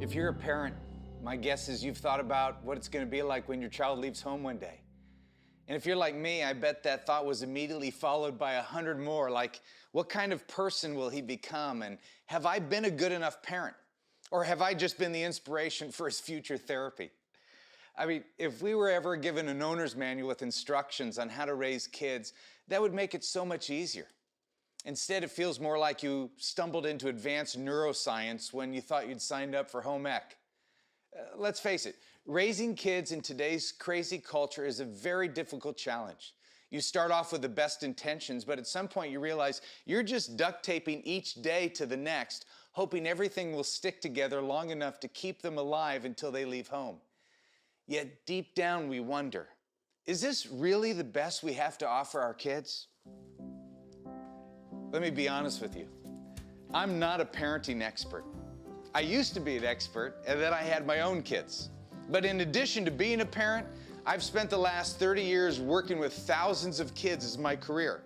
If you're a parent, my guess is you've thought about what it's going to be like when your child leaves home one day. And if you're like me, I bet that thought was immediately followed by 100 more, like, what kind of person will he become? And have I been a good enough parent? Or have I just been the inspiration for his future therapy? I mean, if we were ever given an owner's manual with instructions on how to raise kids, that would make it so much easier. Instead, it feels more like you stumbled into advanced neuroscience when you thought you'd signed up for home ec. Let's face it, raising kids in today's crazy culture is a very difficult challenge. You start off with the best intentions, but at some point you realize you're just duct taping each day to the next, hoping everything will stick together long enough to keep them alive until they leave home. Yet deep down we wonder, is this really the best we have to offer our kids? Let me be honest with you. I'm not a parenting expert. I used to be an expert, and then I had my own kids. But in addition to being a parent, I've spent the last 30 years working with thousands of kids as my career.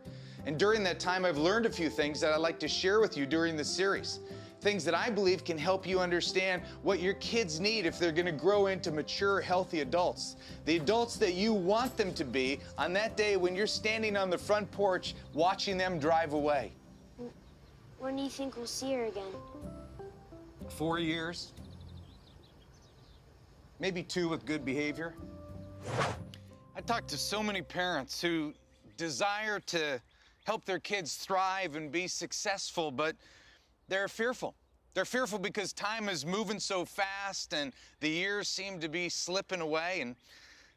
And during that time, I've learned a few things that I'd like to share with you during this series. Things that I believe can help you understand what your kids need if they're going to grow into mature, healthy adults. The adults that you want them to be on that day when you're standing on the front porch watching them drive away. When do you think we'll see her again? 4 years. Maybe 2 with good behavior. I talk to so many parents who desire to help their kids thrive and be successful, but they're fearful. They're fearful because time is moving so fast and the years seem to be slipping away, and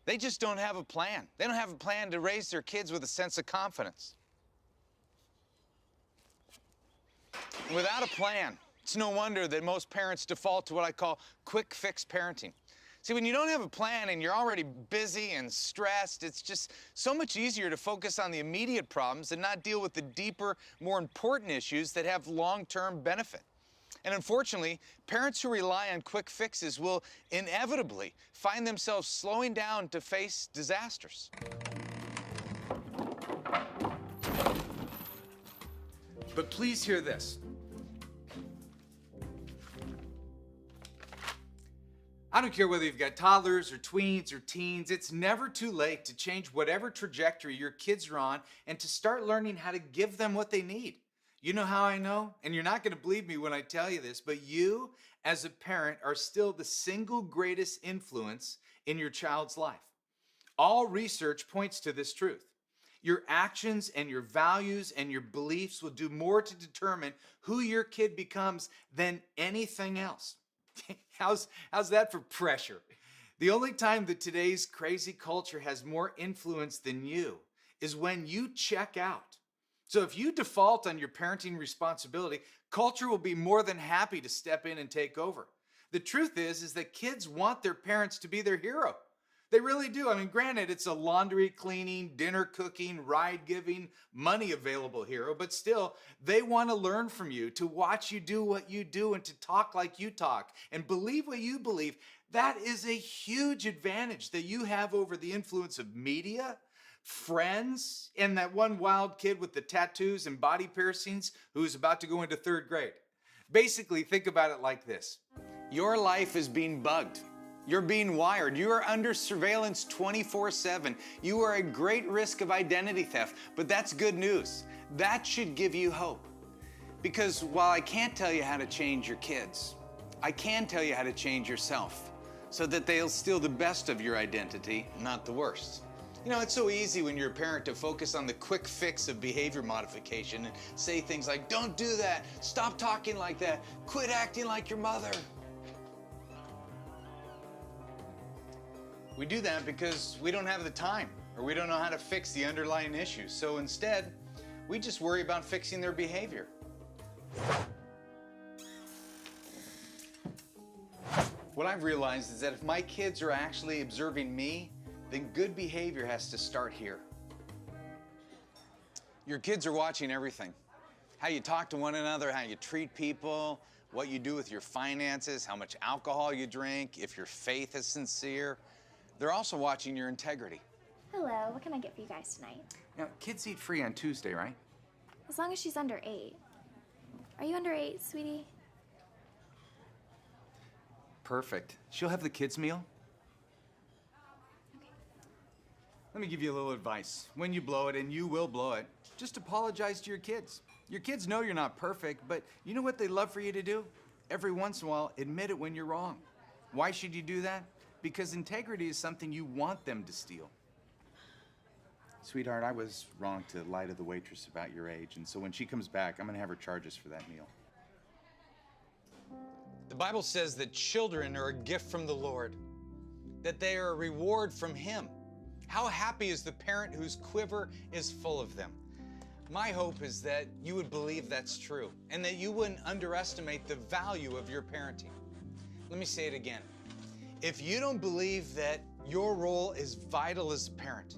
they just don't have a plan. They don't have a plan to raise their kids with a sense of confidence. Without a plan, it's no wonder that most parents default to what I call quick fix parenting. See, when you don't have a plan and you're already busy and stressed, it's just so much easier to focus on the immediate problems and not deal with the deeper, more important issues that have long-term benefit. And unfortunately, parents who rely on quick fixes will inevitably find themselves slowing down to face disasters. But please hear this. I don't care whether you've got toddlers or tweens or teens, it's never too late to change whatever trajectory your kids are on and to start learning how to give them what they need. You know how I know? And you're not going to believe me when I tell you this, but you, as a parent, are still the single greatest influence in your child's life. All research points to this truth. Your actions and your values and your beliefs will do more to determine who your kid becomes than anything else. How's that for pressure? The only time that today's crazy culture has more influence than you is when you check out. So if you default on your parenting responsibility, culture will be more than happy to step in and take over. The truth is that kids want their parents to be their hero. They really do. I mean, granted, it's a laundry cleaning, dinner cooking, ride giving, money available hero, but still, they want to learn from you, to watch you do what you do and to talk like you talk and believe what you believe. That is a huge advantage that you have over the influence of media, friends, and that one wild kid with the tattoos and body piercings who's about to go into 3rd grade. Basically, think about it like this. Your life is being bugged. You're being wired. You are under surveillance 24/7. You are at great risk of identity theft, but that's good news. That should give you hope. Because while I can't tell you how to change your kids, I can tell you how to change yourself so that they'll steal the best of your identity, not the worst. You know, it's so easy when you're a parent to focus on the quick fix of behavior modification and say things like, don't do that, stop talking like that, quit acting like your mother. We do that because we don't have the time or we don't know how to fix the underlying issues. So instead, we just worry about fixing their behavior. What I've realized is that if my kids are actually observing me, then good behavior has to start here. Your kids are watching everything. How you talk to one another, how you treat people, what you do with your finances, how much alcohol you drink, if your faith is sincere. They're also watching your integrity. Hello, what can I get for you guys tonight? Now, kids eat free on Tuesday, right? As long as she's under 8. Are you under 8, sweetie? Perfect. She'll have the kids' meal. Let me give you a little advice. When you blow it, and you will blow it, just apologize to your kids. Your kids know you're not perfect, but you know what they love for you to do? Every once in a while, admit it when you're wrong. Why should you do that? Because integrity is something you want them to steal. Sweetheart, I was wrong to lie to the waitress about your age, and so when she comes back, I'm gonna have her charge us for that meal. The Bible says that children are a gift from the Lord, that they are a reward from Him. How happy is the parent whose quiver is full of them? My hope is that you would believe that's true and that you wouldn't underestimate the value of your parenting. Let me say it again. If you don't believe that your role is vital as a parent,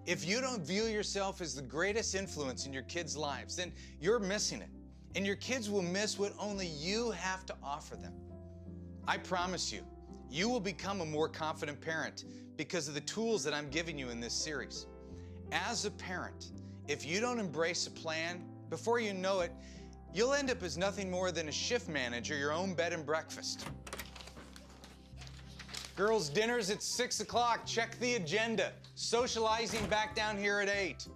if you don't view yourself as the greatest influence in your kids' lives, then you're missing it. And your kids will miss what only you have to offer them. I promise you, you will become a more confident parent because of the tools that I'm giving you in this series. As a parent, if you don't embrace a plan, before you know it, you'll end up as nothing more than a shift manager, your own bed and breakfast. Girls' dinner's at 6 o'clock. Check the agenda. Socializing back down here at 8.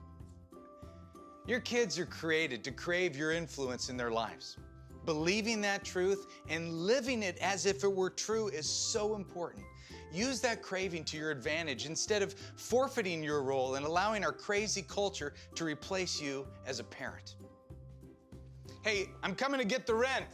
Your kids are created to crave your influence in their lives. Believing that truth and living it as if it were true is so important. Use that craving to your advantage instead of forfeiting your role and allowing our crazy culture to replace you as a parent. Hey, I'm coming to get the rent.